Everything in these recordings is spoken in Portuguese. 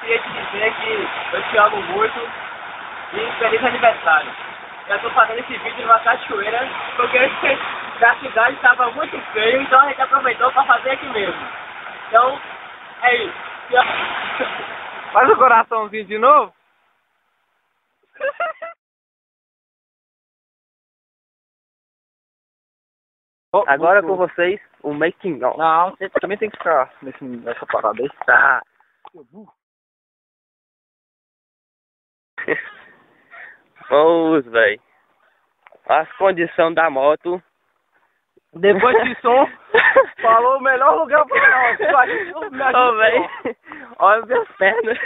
queria te dizer que eu te amo muito e feliz aniversário. Eu tô fazendo esse vídeo numa cachoeira porque da cidade estava muito feio, então a gente aproveitou para fazer aqui mesmo. Então, é isso. Faz o coraçãozinho de novo. Agora com vocês, o making of. Não, você também tem que ficar nessa parada aí. Tá. Vamos, velho. As condições da moto. Depois de som, falou o melhor lugar pra nós. Ô, velho. Olha minhas pernas.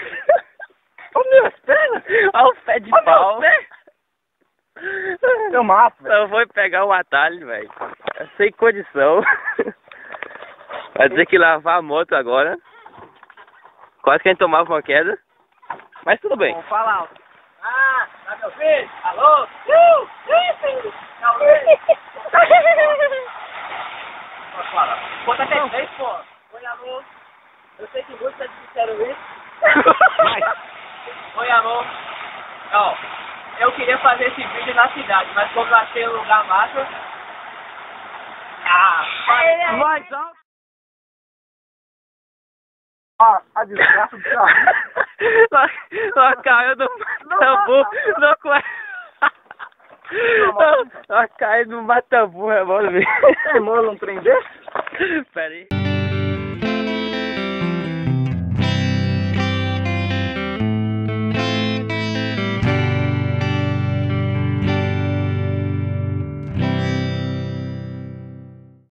Olha minhas pernas. Olha o pé de pau. Eu mato, velho. Eu vou pegar o atalho, velho. Sem condição. Vai ter que lavar a moto agora. Quase que a gente tomava uma queda. Mas tudo bem. Vamos falar alto. Ah, tá meu filho? Alô? Tá ouvindo? Posso falar? Conta até 10, pô. Oi, amor. Eu sei que muitos disseram isso. Oi, amor. Ó, eu queria fazer esse vídeo na cidade, mas como eu achei um lugar massa... Mais alto. Ah, a desgraça do carro. Ela caiu do matambu. Ela caiu no matambu, é mole, velho. É mole um trem desse? Pera aí.